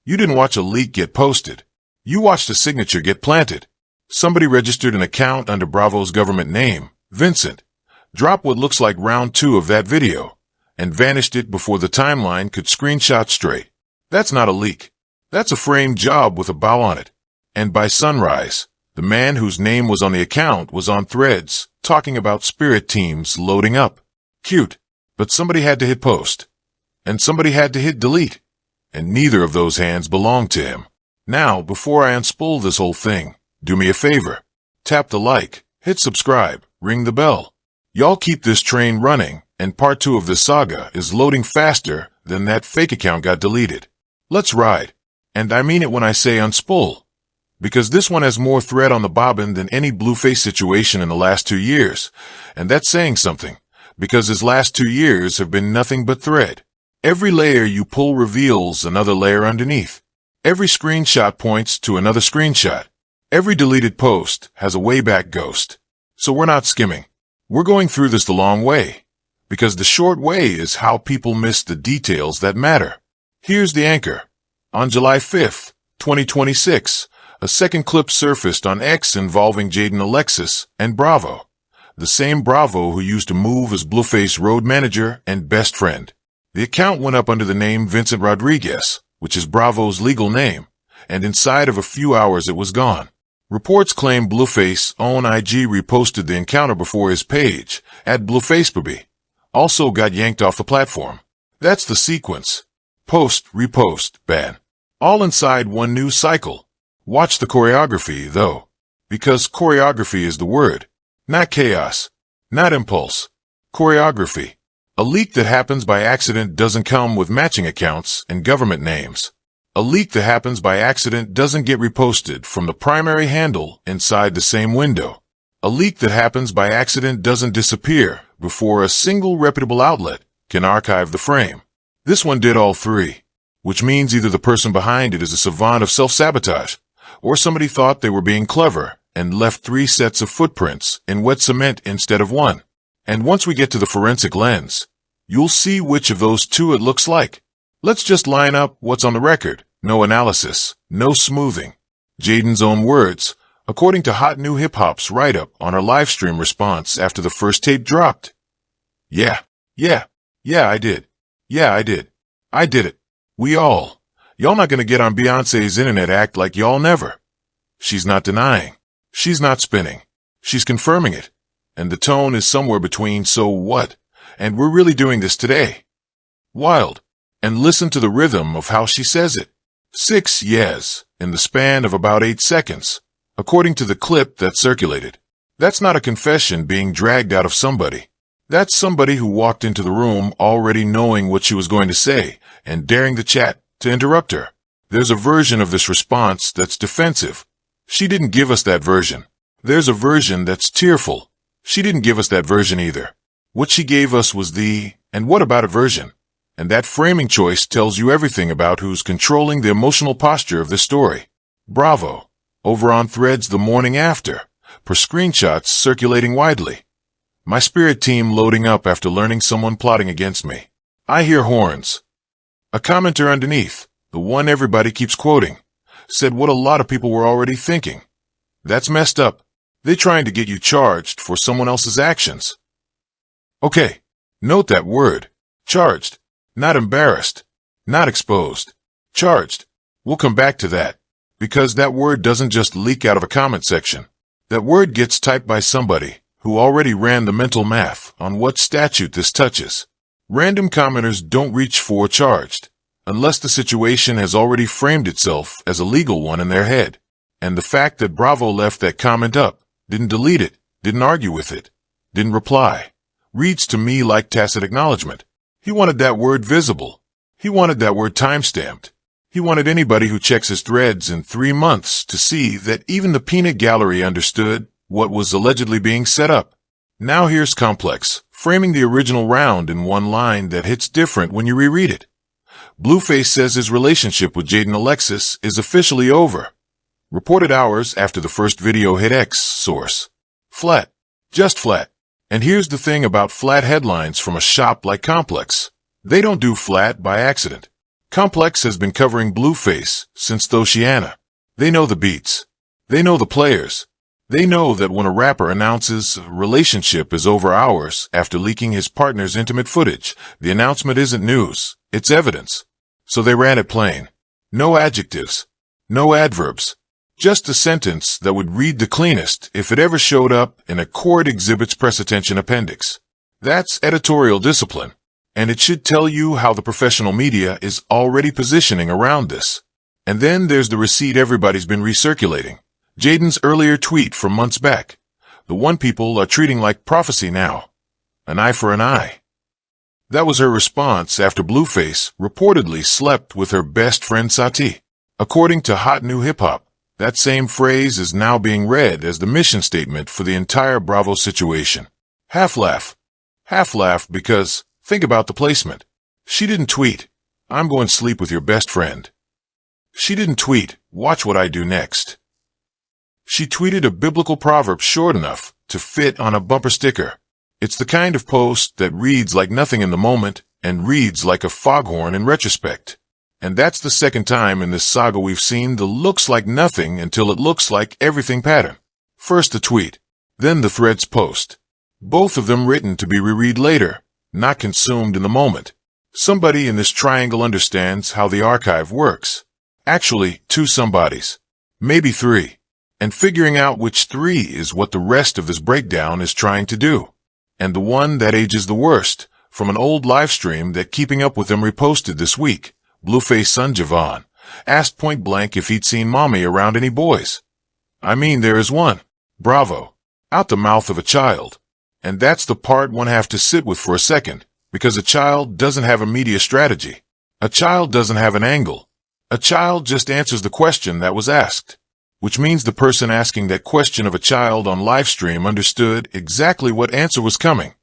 You didn't watch a leak get posted. You watched a signature get planted. Somebody registered an account under Bravo's government name, Vincent, dropped what looks like round 2 of that video, and vanished it before the timeline could screenshot straight. That's not a leak. That's a framed job with a bow on it. And by sunrise, the man whose name was on the account was on Threads, talking about spirit teams loading up. Cute. But somebody had to hit post. And somebody had to hit delete. And neither of those hands belonged to him. Now, before I unspool this whole thing, do me a favor. Tap the like, hit subscribe, ring the bell. Y'all keep this train running, and part 2 of this saga is loading faster than that fake account got deleted. Let's ride. And I mean it when I say unspool. Because this one has more thread on the bobbin than any Blueface situation in the last 2 years. And that's saying something, because his last 2 years have been nothing but thread. Every layer you pull reveals another layer underneath. Every screenshot points to another screenshot. Every deleted post has a wayback ghost. So we're not skimming. We're going through this the long way. Because the short way is how people miss the details that matter. Here's the anchor. On July 5th, 2026, a second clip surfaced on X involving Jaidyn Alexis and Bravo. The same Bravo who used to move as Blueface road manager and best friend. The account went up under the name Vincent Rodriguez, which is Bravo's legal name, and inside of a few hours it was gone. Reports claim Blueface on IG reposted the encounter before his page, @BluefaceBaby, also got yanked off the platform. That's the sequence. Post, repost, ban. All inside one news cycle. Watch the choreography, though. Because choreography is the word. Not chaos. Not impulse. Choreography. A leak that happens by accident doesn't come with matching accounts and government names. A leak that happens by accident doesn't get reposted from the primary handle inside the same window. A leak that happens by accident doesn't disappear before a single reputable outlet can archive the frame. This one did all 3, which means either the person behind it is a savant of self-sabotage, or somebody thought they were being clever and left 3 sets of footprints in wet cement instead of 1. And once we get to the forensic lens, you'll see which of those 2 it looks like. Let's just line up what's on the record. No analysis, no smoothing. Jaidyn's own words, according to Hot New Hip Hop's write-up on her livestream response after the first tape dropped. Yeah, I did. Yeah, I did. I did it. We all. Y'all not gonna get on Beyonce's internet act like y'all never. She's not denying. She's not spinning. She's confirming it. And the tone is somewhere between so what, and we're really doing this today. Wild. And listen to the rhythm of how she says it. 6 yes, in the span of about 8 seconds, according to the clip that circulated. That's not a confession being dragged out of somebody. That's somebody who walked into the room already knowing what she was going to say and daring the chat to interrupt her. There's a version of this response that's defensive. She didn't give us that version. There's a version that's tearful. She didn't give us that version either. What she gave us was the, and what about it version? And that framing choice tells you everything about who's controlling the emotional posture of this story. Bravo. Over on Threads the morning after, per screenshots circulating widely. My spirit team loading up after learning someone plotting against me. I hear horns. A commenter underneath, the one everybody keeps quoting, said what a lot of people were already thinking. That's messed up. They're trying to get you charged for someone else's actions. Okay, note that word. Charged. Not embarrassed. Not exposed. Charged. We'll come back to that. Because that word doesn't just leak out of a comment section. That word gets typed by somebody who already ran the mental math on what statute this touches. Random commenters don't reach for charged, unless the situation has already framed itself as a legal one in their head. And the fact that Bravo left that comment up, didn't delete it, didn't argue with it, didn't reply, reads to me like tacit acknowledgement. He wanted that word visible. He wanted that word time-stamped. He wanted anybody who checks his threads in 3 months to see that even the peanut gallery understood what was allegedly being set up. Now here's Complex, framing the original round in one line that hits different when you reread it. Blueface says his relationship with Jaidyn Alexis is officially over. Reported hours after the first video hit X. Source. Flat. Just flat. And here's the thing about flat headlines from a shop like Complex. They don't do flat by accident. Complex has been covering Blueface since Oceana. They know the beats. They know the players. They know that when a rapper announces a relationship is over hours after leaking his partner's intimate footage, the announcement isn't news, it's evidence. So they ran it plain. No adjectives. No adverbs. Just a sentence that would read the cleanest if it ever showed up in a court exhibit's press attention appendix. That's editorial discipline. And it should tell you how the professional media is already positioning around this. And then there's the receipt everybody's been recirculating. Jaidyn's earlier tweet from months back. The one people are treating like prophecy now. An eye for an eye. That was her response after Blueface reportedly slept with her best friend Sati. According to Hot New Hip Hop, that same phrase is now being read as the mission statement for the entire Bravo situation. Half laugh. Half laugh because, think about the placement. She didn't tweet, "I'm going to sleep with your best friend." She didn't tweet, "Watch what I do next." She tweeted a biblical proverb short enough to fit on a bumper sticker. It's the kind of post that reads like nothing in the moment and reads like a foghorn in retrospect. And that's the second time in this saga we've seen the looks like nothing until it looks like everything pattern. First the tweet, then the threads post. Both of them written to be reread later, not consumed in the moment. Somebody in this triangle understands how the archive works. Actually, two somebodies. Maybe three. And figuring out which three is what the rest of this breakdown is trying to do. And the one that ages the worst, from an old live stream that Keeping Up with Them reposted this week, Blueface son Javon, asked point blank if he'd seen mommy around any boys. I mean, there is one. Bravo. Out the mouth of a child. And that's the part one have to sit with for a second, because a child doesn't have a media strategy. A child doesn't have an angle. A child just answers the question that was asked. Which means the person asking that question of a child on livestream understood exactly what answer was coming,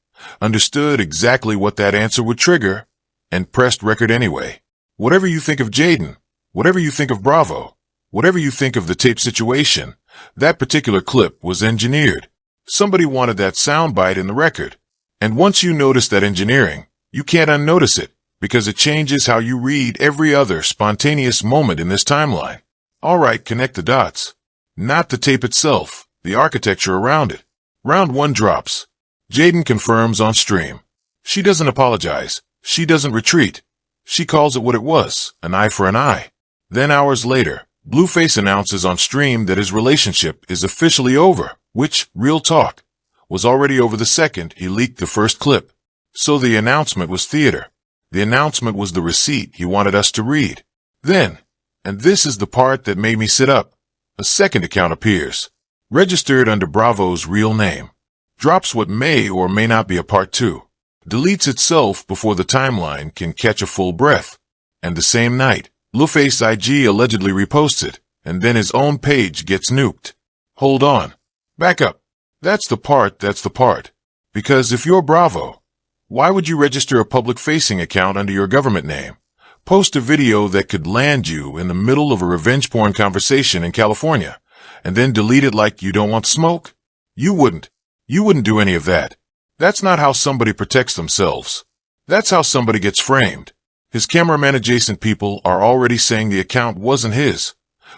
understood exactly what that answer would trigger, and pressed record anyway. Whatever you think of Jaidyn, whatever you think of Bravo, whatever you think of the tape situation, that particular clip was engineered. Somebody wanted that soundbite in the record. And once you notice that engineering, you can't unnotice it, because it changes how you read every other spontaneous moment in this timeline. All right, connect the dots. Not the tape itself, the architecture around it. Round one drops. Jaidyn confirms on stream. She doesn't apologize. She doesn't retreat. She calls it what it was, an eye for an eye. Then hours later, Blueface announces on stream that his relationship is officially over, which, real talk, was already over the second he leaked the first clip. So the announcement was theater. The announcement was the receipt he wanted us to read. Then, and this is the part that made me sit up, a second account appears, registered under Bravo's real name, drops what may or may not be a part two, deletes itself before the timeline can catch a full breath, and the same night, Blueface IG allegedly reposts it, and then his own page gets nuked. Hold on. Back up. That's the part. Because if you're Bravo, why would you register a public-facing account under your government name? Post a video that could land you in the middle of a revenge porn conversation in California, and then delete it like you don't want smoke? You wouldn't. You wouldn't do any of that. That's not how somebody protects themselves. That's how somebody gets framed. His cameraman adjacent people are already saying the account wasn't his.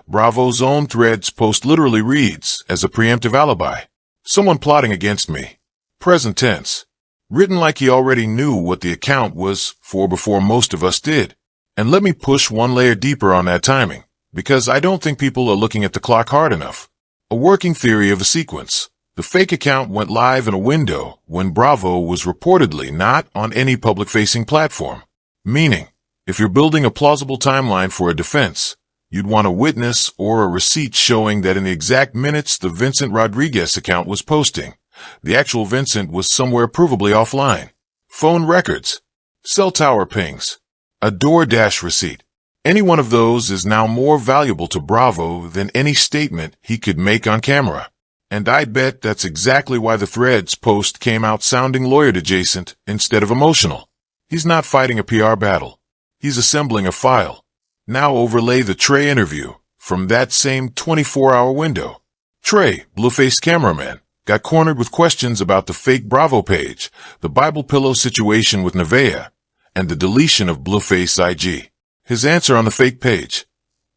Bravo's own threads post literally reads as a preemptive alibi. Someone plotting against me. Present tense. Written like he already knew what the account was for before most of us did. And let me push one layer deeper on that timing, because I don't think people are looking at the clock hard enough. A working theory of the sequence. The fake account went live in a window when Bravo was reportedly not on any public-facing platform. Meaning, if you're building a plausible timeline for a defense, you'd want a witness or a receipt showing that in the exact minutes the Vincent Rodriguez account was posting, the actual Vincent was somewhere provably offline. Phone records. Cell tower pings. A DoorDash receipt. Any one of those is now more valuable to Bravo than any statement he could make on camera. And I bet that's exactly why the threads post came out sounding lawyer-adjacent instead of emotional. He's not fighting a PR battle. He's assembling a file. Now overlay the Trey interview from that same 24-hour window. Trey, Blueface cameraman, got cornered with questions about the fake Bravo page, the Bible pillow situation with Nevaeh, and the deletion of Blueface IG. His answer on the fake page.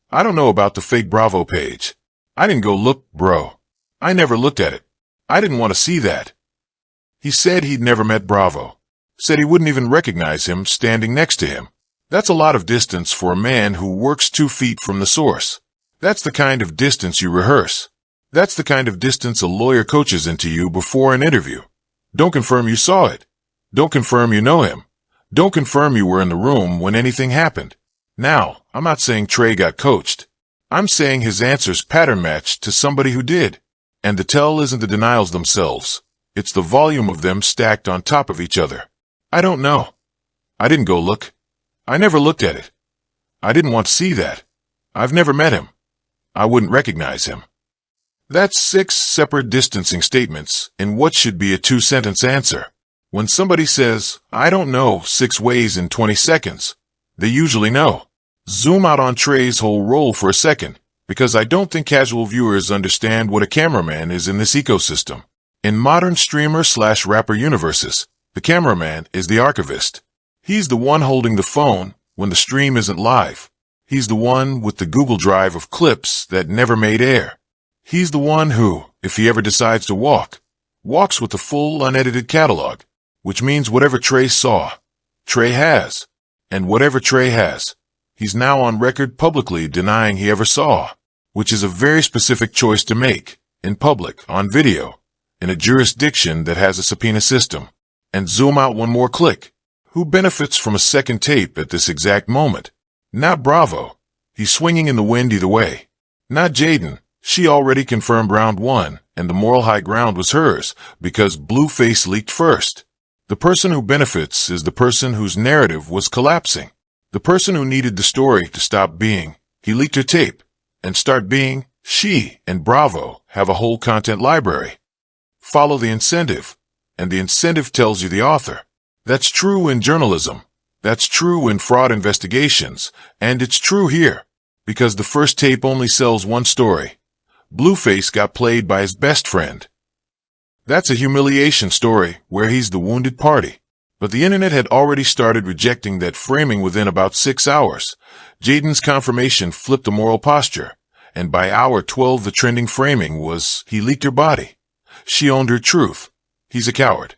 I don't know about the fake Bravo page. I didn't go look, bro. I never looked at it. I didn't want to see that. He said he'd never met Bravo. Said he wouldn't even recognize him standing next to him. That's a lot of distance for a man who works 2 feet from the source. That's the kind of distance you rehearse. That's the kind of distance a lawyer coaches into you before an interview. Don't confirm you saw it. Don't confirm you know him. Don't confirm you were in the room when anything happened. Now, I'm not saying Trey got coached. I'm saying his answers pattern matched to somebody who did. And the tell isn't the denials themselves. It's the volume of them stacked on top of each other. I don't know. I didn't go look. I never looked at it. I didn't want to see that. I've never met him. I wouldn't recognize him. That's 6 separate distancing statements in what should be a 2-sentence answer. When somebody says, I don't know 6 ways in 20 seconds, they usually know. Zoom out on Trey's whole role for a second, because I don't think casual viewers understand what a cameraman is in this ecosystem. In modern streamer/rapper universes, the cameraman is the archivist. He's the one holding the phone when the stream isn't live. He's the one with the Google Drive of clips that never made air. He's the one who, if he ever decides to walk, walks with the full unedited catalog, which means whatever Trey saw, Trey has. And whatever Trey has, he's now on record publicly denying he ever saw, which is a very specific choice to make, in public, on video, in a jurisdiction that has a subpoena system. And zoom out one more click. Who benefits from a second tape at this exact moment? Not Bravo. He's swinging in the wind either way. Not Jaidyn. She already confirmed round 1, and the moral high ground was hers, because Blueface leaked first. The person who benefits is the person whose narrative was collapsing. The person who needed the story to stop being, he leaked her tape, and start being, she and Bravo have a whole content library. Follow the incentive, and the incentive tells you the author. That's true in journalism. That's true in fraud investigations, and it's true here, because the first tape only sells one story. Blueface got played by his best friend. That's a humiliation story where he's the wounded party. But the internet had already started rejecting that framing within about 6 hours. Jaidyn's confirmation flipped the moral posture, and by hour 12 the trending framing was, he leaked her body. She owned her truth. He's a coward.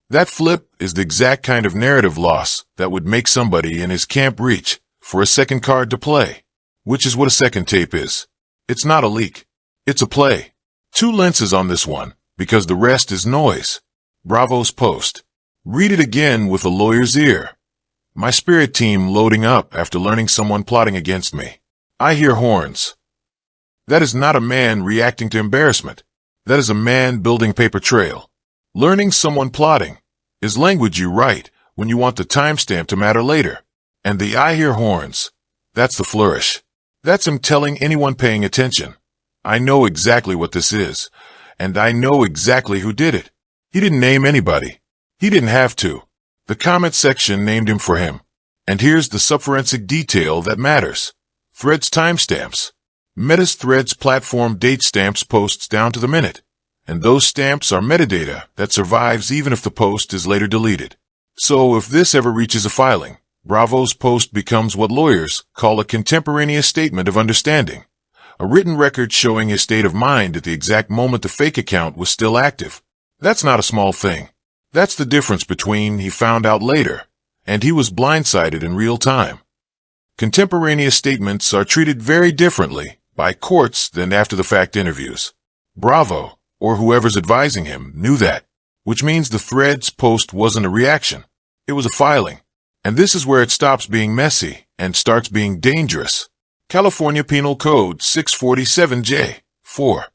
That flip is the exact kind of narrative loss that would make somebody in his camp reach for a second card to play, which is what a second tape is. It's not a leak. It's a play. 2 lenses on this one, because the rest is noise. Bravo's post. Read it again with a lawyer's ear. My spirit team loading up after learning someone plotting against me. I hear horns. That is not a man reacting to embarrassment. That is a man building paper trail. Learning someone plotting is language you write when you want the timestamp to matter later. And the I hear horns, that's the flourish. That's him telling anyone paying attention. I know exactly what this is, and I know exactly who did it. He didn't name anybody. He didn't have to. The comment section named him for him. And here's the subforensic detail that matters. Threads timestamps. Meta's Threads platform date stamps posts down to the minute. And those stamps are metadata that survives even if the post is later deleted. So if this ever reaches a filing, Bravo's post becomes what lawyers call a contemporaneous statement of understanding. A written record showing his state of mind at the exact moment the fake account was still active. That's not a small thing. That's the difference between he found out later and he was blindsided in real time. Contemporaneous statements are treated very differently by courts than after-the-fact interviews. Bravo, or whoever's advising him, knew that, which means the Threads post wasn't a reaction. It was a filing. And this is where it stops being messy and starts being dangerous. California Penal Code 647J. 4.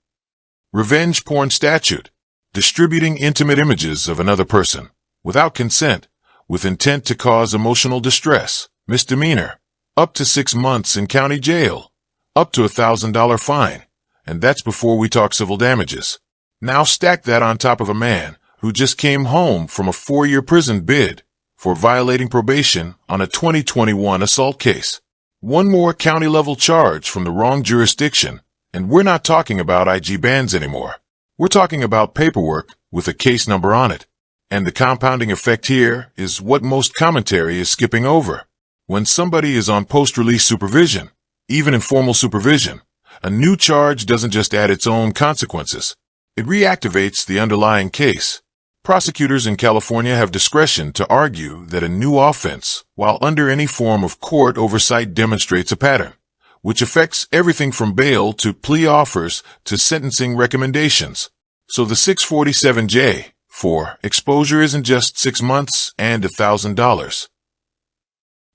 Revenge porn statute. Distributing intimate images of another person, without consent, with intent to cause emotional distress, misdemeanor, up to 6 months in county jail, up to $1,000 fine, and that's before we talk civil damages. Now stack that on top of a man who just came home from a 4-year prison bid for violating probation on a 2021 assault case. One more county-level charge from the wrong jurisdiction, and we're not talking about IG bans anymore. We're talking about paperwork with a case number on it. And the compounding effect here is what most commentary is skipping over. When somebody is on post-release supervision, even informal supervision, a new charge doesn't just add its own consequences. It reactivates the underlying case. Prosecutors in California have discretion to argue that a new offense, while under any form of court oversight, demonstrates a pattern, which affects everything from bail to plea offers to sentencing recommendations. So the 647J for exposure isn't just 6 months and $1,000.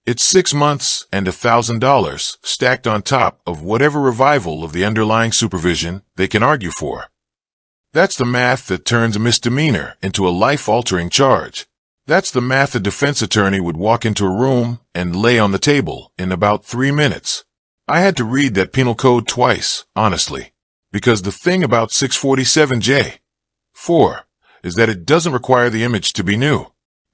It's 6 months and $1,000 stacked on top of whatever revival of the underlying supervision they can argue for. That's the math that turns a misdemeanor into a life-altering charge. That's the math a defense attorney would walk into a room and lay on the table in about 3 minutes. I had to read that penal code twice, honestly, because the thing about 647J 4 is that it doesn't require the image to be new.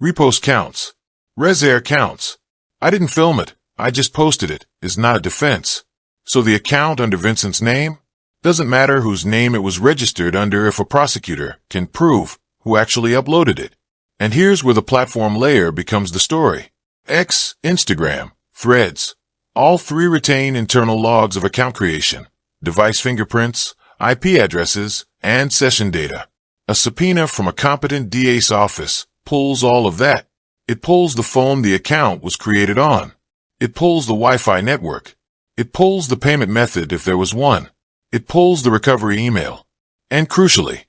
Repost counts. Res air counts. I didn't film it, I just posted it, is not a defense. So the account under Vincent's name? Doesn't matter whose name it was registered under if a prosecutor can prove who actually uploaded it. And here's where the platform layer becomes the story. X, Instagram, Threads. All three retain internal logs of account creation, device fingerprints, IP addresses, and session data. A subpoena from a competent DA's office pulls all of that. It pulls the phone the account was created on. It pulls the Wi-Fi network. It pulls the payment method if there was one. It pulls the recovery email. And crucially,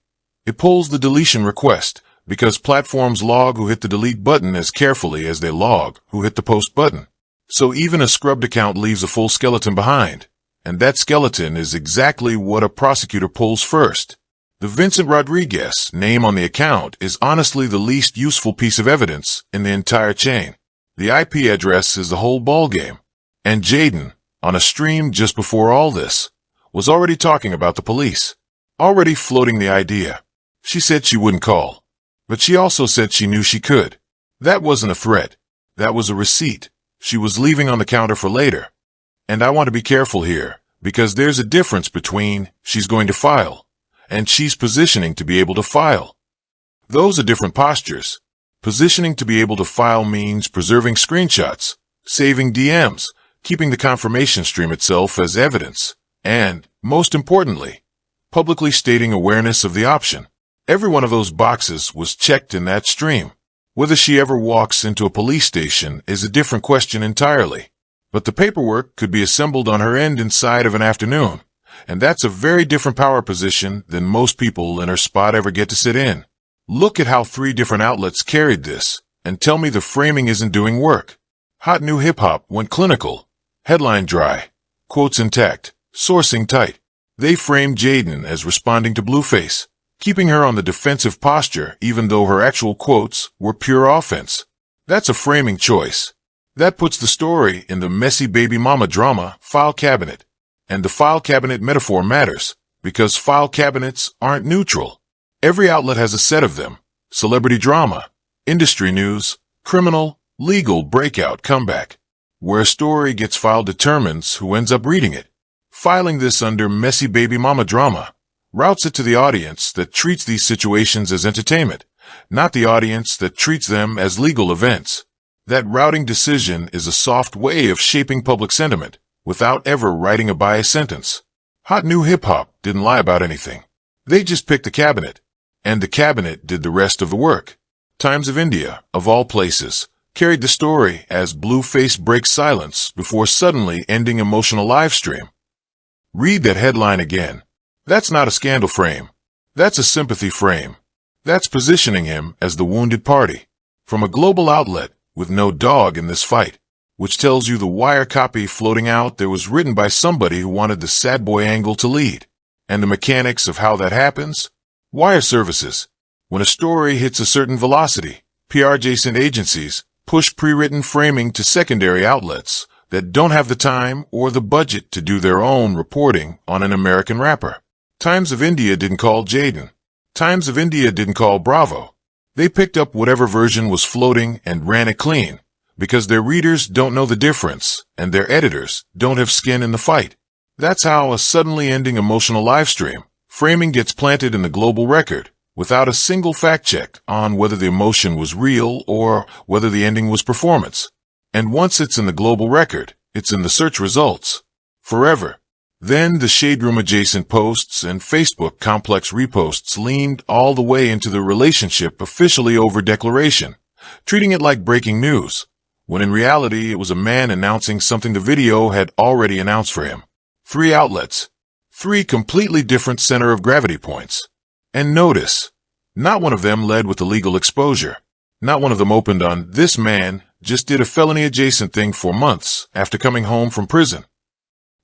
it pulls the deletion request because platforms log who hit the delete button as carefully as they log who hit the post button. So even a scrubbed account leaves a full skeleton behind. And that skeleton is exactly what a prosecutor pulls first. The Vincent Rodriguez name on the account is honestly the least useful piece of evidence in the entire chain. The IP address is the whole ballgame. And Jaidyn, on a stream just before all this, was already talking about the police, already floating the idea. She said she wouldn't call, but she also said she knew she could. That wasn't a threat. That was a receipt. She was leaving on the counter for later. And I want to be careful here, because there's a difference between she's going to file and she's positioning to be able to file. Those are different postures. Positioning to be able to file means preserving screenshots, saving DMs, keeping the confirmation stream itself as evidence, and, most importantly, publicly stating awareness of the option. Every one of those boxes was checked in that stream. Whether she ever walks into a police station is a different question entirely. But the paperwork could be assembled on her end inside of an afternoon. And that's a very different power position than most people in her spot ever get to sit in. Look at how 3 different outlets carried this, and tell me the framing isn't doing work. Hot New Hip Hop went clinical. Headline dry. Quotes intact. Sourcing tight. They framed Jaidyn as responding to Blueface, keeping her on the defensive posture even though her actual quotes were pure offense. That's a framing choice. That puts the story in the messy baby mama drama file cabinet. And the file cabinet metaphor matters, because file cabinets aren't neutral. Every outlet has a set of them. Celebrity drama, industry news, criminal, legal breakout comeback. Where a story gets filed determines who ends up reading it. Filing this under messy baby mama drama routes it to the audience that treats these situations as entertainment, not the audience that treats them as legal events. That routing decision is a soft way of shaping public sentiment without ever writing a biased sentence. Hot New Hip Hop didn't lie about anything. They just picked the cabinet, and the cabinet did the rest of the work. Times of India, of all places, carried the story as Blueface breaks silence before suddenly ending emotional livestream. Read that headline again. That's not a scandal frame. That's a sympathy frame. That's positioning him as the wounded party. From a global outlet with no dog in this fight, which tells you the wire copy floating out there was written by somebody who wanted the sad boy angle to lead. And the mechanics of how that happens? Wire services. When a story hits a certain velocity, PR-adjacent agencies push pre-written framing to secondary outlets that don't have the time or the budget to do their own reporting on an American rapper. Times of India didn't call Jaidyn. Times of India didn't call Bravo. They picked up whatever version was floating and ran it clean, because their readers don't know the difference and their editors don't have skin in the fight. That's how a suddenly ending emotional livestream framing gets planted in the global record without a single fact check on whether the emotion was real or whether the ending was performance. And once it's in the global record, it's in the search results. Forever. Then the shade room adjacent posts and Facebook complex reposts leaned all the way into the relationship officially over declaration, treating it like breaking news, when in reality it was a man announcing something the video had already announced for him. 3 outlets. 3 completely different center of gravity points. And notice, not one of them led with illegal exposure. Not one of them opened on, "This man just did a felony adjacent thing for months after coming home from prison."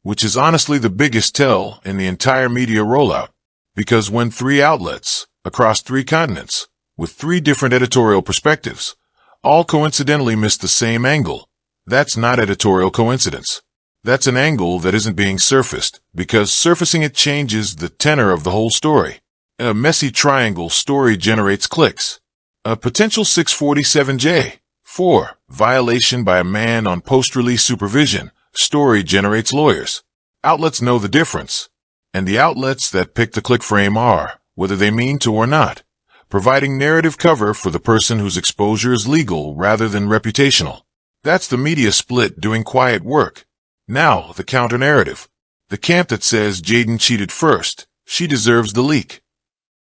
Which is honestly the biggest tell in the entire media rollout. Because when 3 outlets, across 3 continents, with 3 different editorial perspectives, all coincidentally miss the same angle, that's not editorial coincidence. That's an angle that isn't being surfaced, because surfacing it changes the tenor of the whole story. A messy triangle story generates clicks. A potential 647J, 4, violation by a man on post-release supervision, story generates lawyers. Outlets know the difference. And the outlets that pick the click frame are, whether they mean to or not, providing narrative cover for the person whose exposure is legal rather than reputational. That's the media split doing quiet work. Now, the counter-narrative. The camp that says Jaidyn cheated first, she deserves the leak.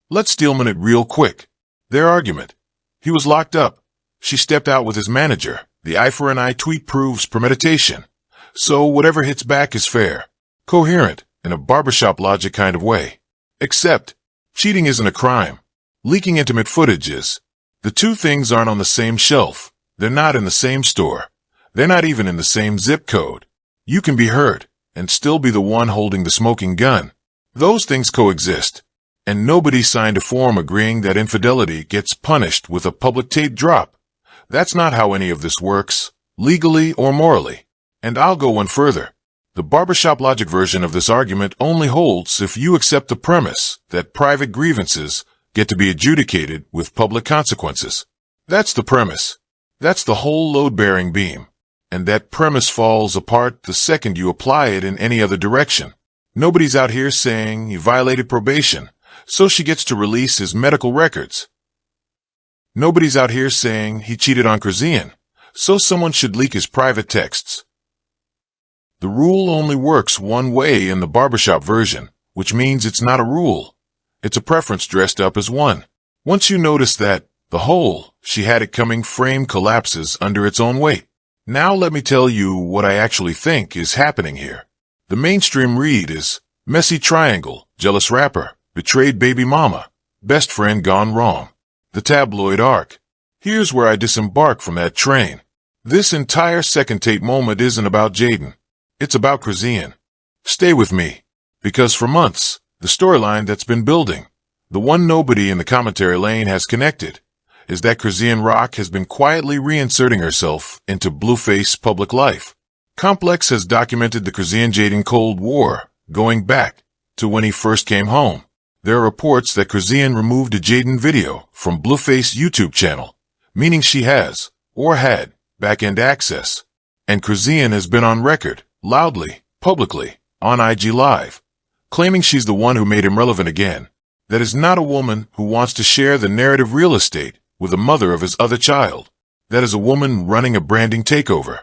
Let's Steelman it real quick. Their argument. He was locked up. She stepped out with his manager. The eye for an eye tweet proves premeditation. So whatever hits back is fair. Coherent, in a barbershop logic kind of way. Except, cheating isn't a crime. Leaking intimate footage is. The 2 things aren't on the same shelf. They're not in the same store. They're not even in the same zip code. You can be hurt and still be the one holding the smoking gun. Those things coexist. And nobody signed a form agreeing that infidelity gets punished with a public tape drop. That's not how any of this works, legally or morally. And I'll go one further. The barbershop logic version of this argument only holds if you accept the premise that private grievances get to be adjudicated with public consequences. That's the premise. That's the whole load-bearing beam. And that premise falls apart the second you apply it in any other direction. Nobody's out here saying he violated probation, so she gets to release his medical records. Nobody's out here saying he cheated on Cryptix, so someone should leak his private texts. The rule only works one way in the barbershop version, which means it's not a rule. It's a preference dressed up as one. Once you notice that, the whole, she had it coming frame collapses under its own weight. Now let me tell you what I actually think is happening here. The mainstream read is, messy triangle, jealous rapper, betrayed baby mama, best friend gone wrong. The tabloid arc. Here's where I disembark from that train. This entire second tape moment isn't about Jaidyn. It's about Cryptix. Stay with me. Because for months, the storyline that's been building, the one nobody in the commentary lane has connected, is that Cryptix Rock has been quietly reinserting herself into Blueface public life. Complex has documented the Cryptix Jaidyn Cold War, going back to when he first came home. There are reports that Cryptix removed a Jaidyn video from Blueface YouTube channel, meaning she has, or had, back-end access. And Cryptix has been on record, loudly, publicly, on IG Live, claiming she's the one who made him relevant again. That is not a woman who wants to share the narrative real estate with the mother of his other child. That is a woman running a branding takeover.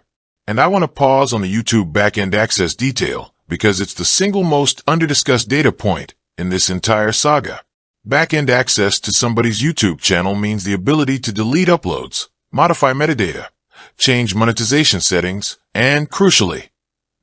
And I want to pause on the YouTube back-end access detail because it's the single most under-discussed data point in this entire saga. Back-end access to somebody's YouTube channel means the ability to delete uploads, modify metadata, change monetization settings, and, crucially,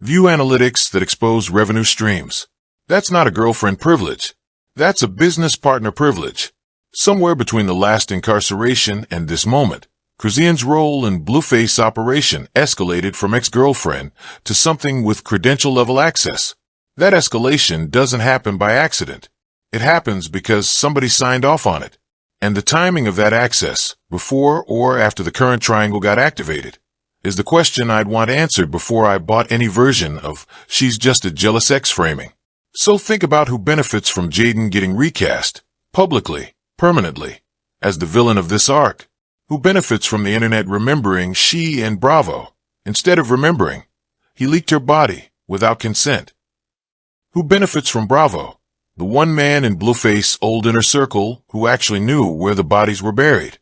view analytics that expose revenue streams. That's not a girlfriend privilege. That's a business partner privilege. Somewhere between the last incarceration and this moment, Cryptix's role in Blueface operation escalated from ex-girlfriend to something with credential-level access. That escalation doesn't happen by accident. It happens because somebody signed off on it. And the timing of that access, before or after the current triangle got activated, is the question I'd want answered before I bought any version of she's just a jealous ex framing. So think about who benefits from Jaidyn getting recast, publicly, permanently, as the villain of this arc. Who benefits from the internet remembering she and Bravo, instead of remembering, he leaked her body without consent. Who benefits from Bravo? The one man in Blueface old inner circle who actually knew where the bodies were buried.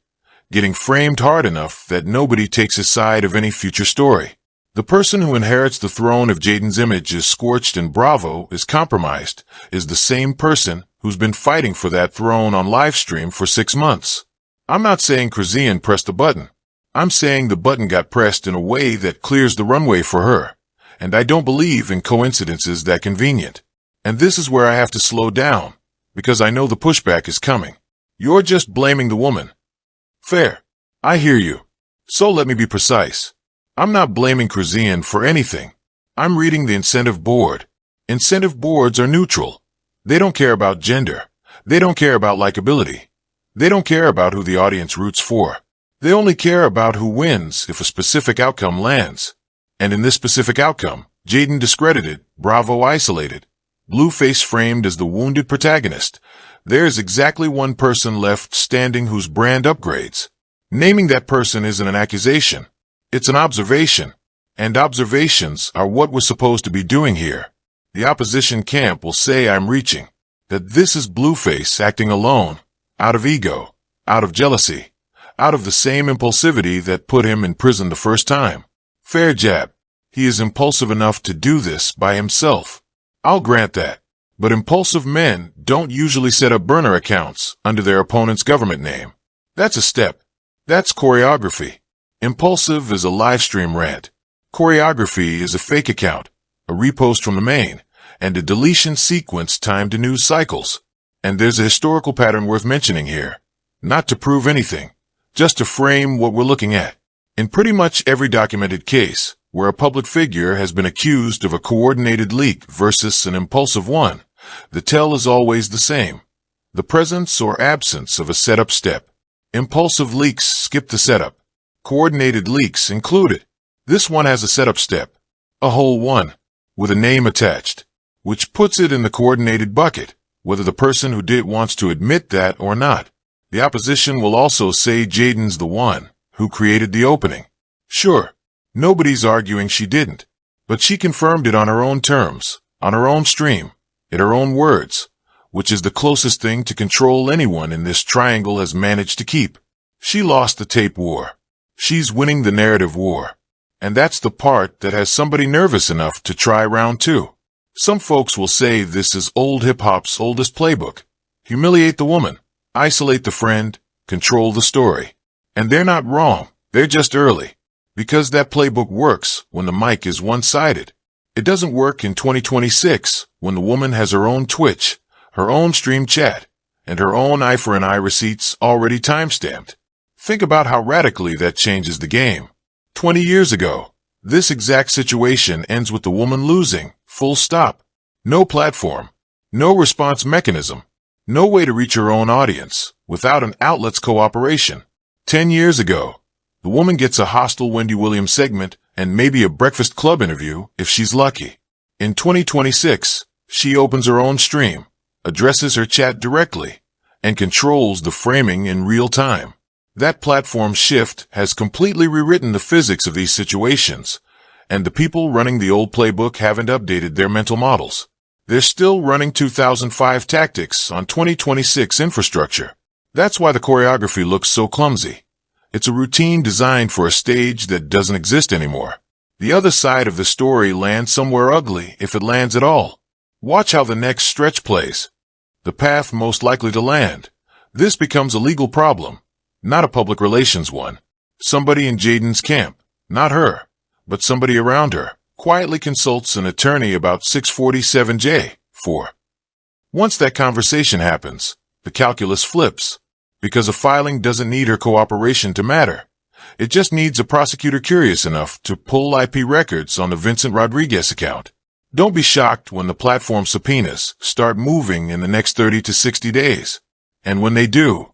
getting framed hard enough that nobody takes his side of any future story. The person who inherits the throne if Jaidyn's image is scorched and Bravo is compromised is the same person who's been fighting for that throne on livestream for 6 months. I'm not saying Cryptix pressed the button. I'm saying the button got pressed in a way that clears the runway for her. And I don't believe in coincidences that convenient. And this is where I have to slow down, because I know the pushback is coming. You're just blaming the woman. Fair. I hear you. So let me be precise. I'm not blaming Cryptix for anything. I'm reading the incentive board. Incentive boards are neutral. They don't care about gender. They don't care about likability. They don't care about who the audience roots for. They only care about who wins if a specific outcome lands. And in this specific outcome, Jaidyn discredited, Bravo isolated, Blueface framed as the wounded protagonist. There's exactly one person left standing whose brand upgrades. Naming that person isn't an accusation. It's an observation. And observations are what we're supposed to be doing here. The opposition camp will say I'm reaching. That this is Blueface acting alone. Out of ego. Out of jealousy. Out of the same impulsivity that put him in prison the first time. Fair jab. He is impulsive enough to do this by himself. I'll grant that. But impulsive men don't usually set up burner accounts under their opponent's government name. That's a step. That's choreography. Impulsive is a livestream rant. Choreography is a fake account, a repost from the main, and a deletion sequence timed to news cycles. And there's a historical pattern worth mentioning here. Not to prove anything, just to frame what we're looking at. In pretty much every documented case, where a public figure has been accused of a coordinated leak versus an impulsive one, the tell is always the same. The presence or absence of a setup step. Impulsive leaks skip the setup. Coordinated leaks included. This one has a setup step, a whole one, with a name attached, which puts it in the coordinated bucket, whether the person who did wants to admit that or not. The opposition will also say Jaidyn's the one who created the opening. Sure, nobody's arguing she didn't, but she confirmed it on her own terms, on her own stream, in her own words, which is the closest thing to control anyone in this triangle has managed to keep. She lost the tape war. She's winning the narrative war. And that's the part that has somebody nervous enough to try round 2. Some folks will say this is old hip-hop's oldest playbook. Humiliate the woman, isolate the friend, control the story. And they're not wrong, they're just early. Because that playbook works when the mic is one-sided. It doesn't work in 2026 when the woman has her own Twitch, her own stream chat, and her own eye for an eye receipts already timestamped. Think about how radically that changes the game. 20 years ago, this exact situation ends with the woman losing, full stop. No platform, no response mechanism, no way to reach her own audience without an outlet's cooperation. 10 years ago, the woman gets a hostile Wendy Williams segment and maybe a Breakfast Club interview if she's lucky. In 2026, she opens her own stream, addresses her chat directly, and controls the framing in real time. That platform shift has completely rewritten the physics of these situations, and the people running the old playbook haven't updated their mental models. They're still running 2005 tactics on 2026 infrastructure. That's why the choreography looks so clumsy. It's a routine designed for a stage that doesn't exist anymore. The other side of the story lands somewhere ugly if it lands at all. Watch how the next stretch plays. The path most likely to land. This becomes a legal problem. Not a public relations one. Somebody in Jaidyn's camp, not her, but somebody around her, quietly consults an attorney about 647J, 4. Once that conversation happens, the calculus flips, because a filing doesn't need her cooperation to matter. It just needs a prosecutor curious enough to pull IP records on the Vincent Rodriguez account. Don't be shocked when the platform subpoenas start moving in the next 30 to 60 days. And when they do,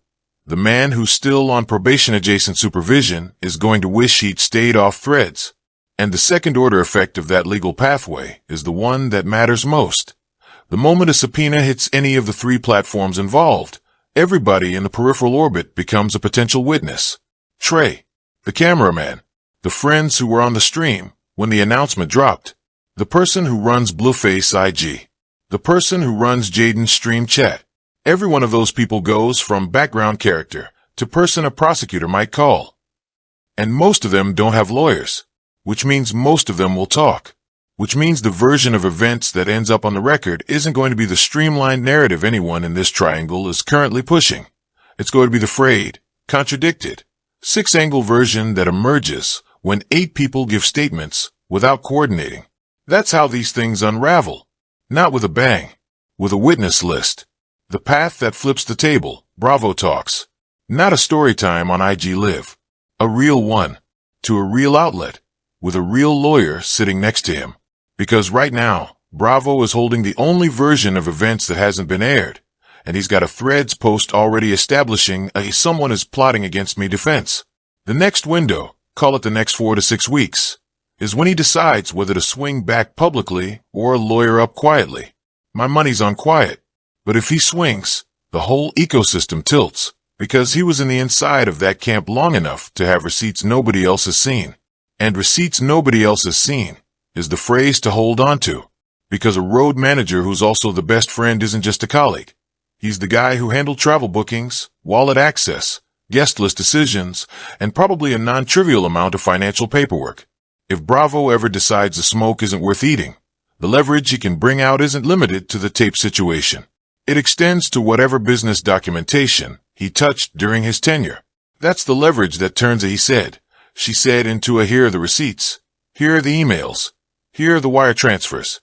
the man who's still on probation-adjacent supervision is going to wish he'd stayed off Threads. And the second-order effect of that legal pathway is the one that matters most. The moment a subpoena hits any of the 3 platforms involved, everybody in the peripheral orbit becomes a potential witness. Trey, the cameraman, the friends who were on the stream when the announcement dropped, the person who runs Blueface IG, the person who runs Jaidyn's stream chat. Every one of those people goes from background character to person a prosecutor might call. And most of them don't have lawyers, which means most of them will talk, which means the version of events that ends up on the record isn't going to be the streamlined narrative anyone in this triangle is currently pushing. It's going to be the frayed, contradicted, six-angle version that emerges when 8 people give statements without coordinating. That's how these things unravel. Not with a bang, with a witness list. The path that flips the table, Bravo Talks. Not a story time on IG Live. A real one. To a real outlet. With a real lawyer sitting next to him. Because right now, Bravo is holding the only version of events that hasn't been aired. And he's got a Threads post already establishing a someone is plotting against me defense. The next window, call it the next 4 to 6 weeks, is when he decides whether to swing back publicly or lawyer up quietly. My money's on quiet. But if he swings, the whole ecosystem tilts, because he was in the inside of that camp long enough to have receipts nobody else has seen. And receipts nobody else has seen is the phrase to hold on to, because a road manager who's also the best friend isn't just a colleague. He's the guy who handled travel bookings, wallet access, guest list decisions, and probably a non-trivial amount of financial paperwork. If Bravo ever decides the smoke isn't worth eating, the leverage he can bring out isn't limited to the tape situation. It extends to whatever business documentation he touched during his tenure. That's the leverage that turns a he said, she said into a here are the receipts, here are the emails, here are the wire transfers.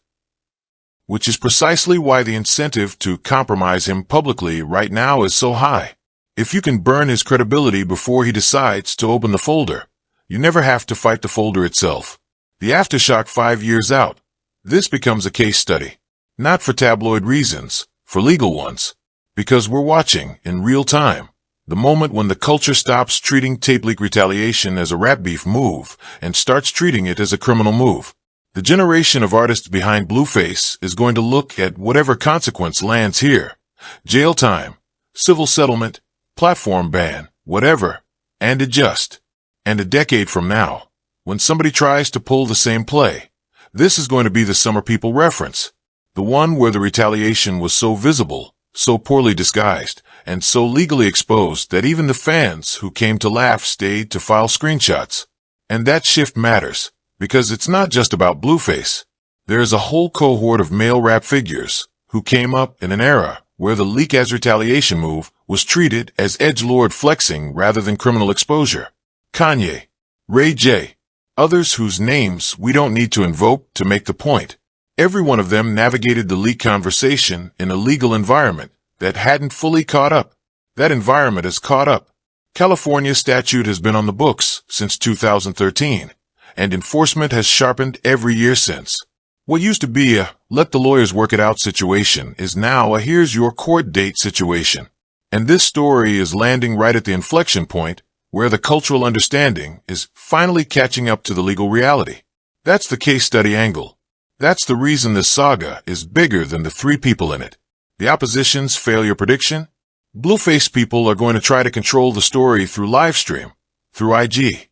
Which is precisely why the incentive to compromise him publicly right now is so high. If you can burn his credibility before he decides to open the folder, you never have to fight the folder itself. The aftershock 5 years out, this becomes a case study. Not for tabloid reasons, for legal ones. Because we're watching, in real time, the moment when the culture stops treating tape leak retaliation as a rap beef move and starts treating it as a criminal move. The generation of artists behind Blueface is going to look at whatever consequence lands here. Jail time, civil settlement, platform ban, whatever, and adjust. And a decade from now, when somebody tries to pull the same play, this is going to be the Summer People reference. The one where the retaliation was so visible, so poorly disguised, and so legally exposed that even the fans who came to laugh stayed to file screenshots. And that shift matters, because it's not just about Blueface. There is a whole cohort of male rap figures who came up in an era where the leak as retaliation move was treated as edgelord flexing rather than criminal exposure. Kanye, Ray J, others whose names we don't need to invoke to make the point. Every one of them navigated the leak conversation in a legal environment that hadn't fully caught up. That environment has caught up. California's statute has been on the books since 2013, and enforcement has sharpened every year since. What used to be a let the lawyers work it out situation is now a here's your court date situation. And this story is landing right at the inflection point where the cultural understanding is finally catching up to the legal reality. That's the case study angle. That's the reason this saga is bigger than the 3 people in it. The opposition's failure prediction? Blueface people are going to try to control the story through livestream, through IG,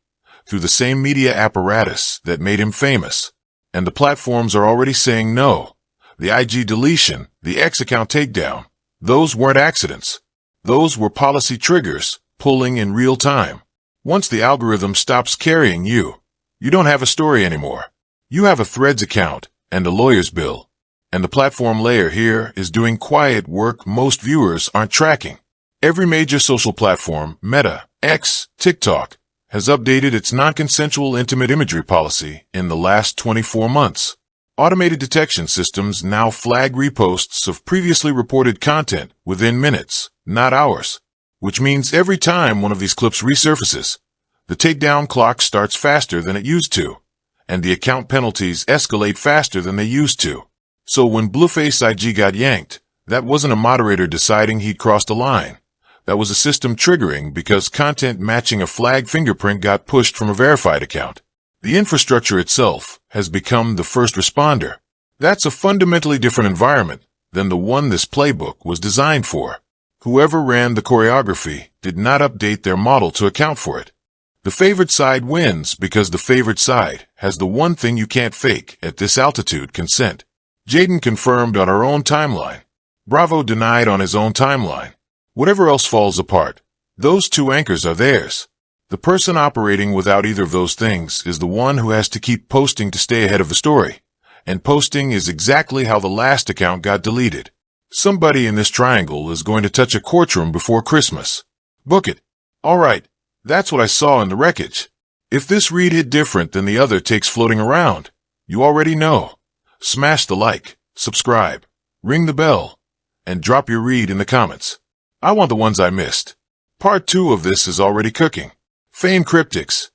through the same media apparatus that made him famous. And the platforms are already saying no. The IG deletion, the X account takedown, those weren't accidents. Those were policy triggers pulling in real time. Once the algorithm stops carrying you, you don't have a story anymore. You have a Threads account and a lawyer's bill. And the platform layer here is doing quiet work most viewers aren't tracking. Every major social platform, Meta, X, TikTok, has updated its non-consensual intimate imagery policy in the last 24 months. Automated detection systems now flag reposts of previously reported content within minutes, not hours. Which means every time one of these clips resurfaces, the takedown clock starts faster than it used to, and the account penalties escalate faster than they used to. So when Blueface IG got yanked, that wasn't a moderator deciding he'd crossed a line. That was a system triggering because content matching a flag fingerprint got pushed from a verified account. The infrastructure itself has become the first responder. That's a fundamentally different environment than the one this playbook was designed for. Whoever ran the choreography did not update their model to account for it. The favored side wins because the favored side has the one thing you can't fake at this altitude: consent. Jaidyn confirmed on her own timeline. Bravo denied on his own timeline. Whatever else falls apart, Those two anchors are theirs. The person operating without either of those things is the one who has to keep posting to stay ahead of the story. And posting is exactly how the last account got deleted. Somebody in this triangle is going to touch a courtroom before Christmas. Book it. Alright, that's what I saw in the wreckage. If this read hit different than the other takes floating around, you already know. Smash the like, subscribe, ring the bell, and drop your read in the comments. I want the ones I missed. Part 2 of this is already cooking. Fame Cryptix.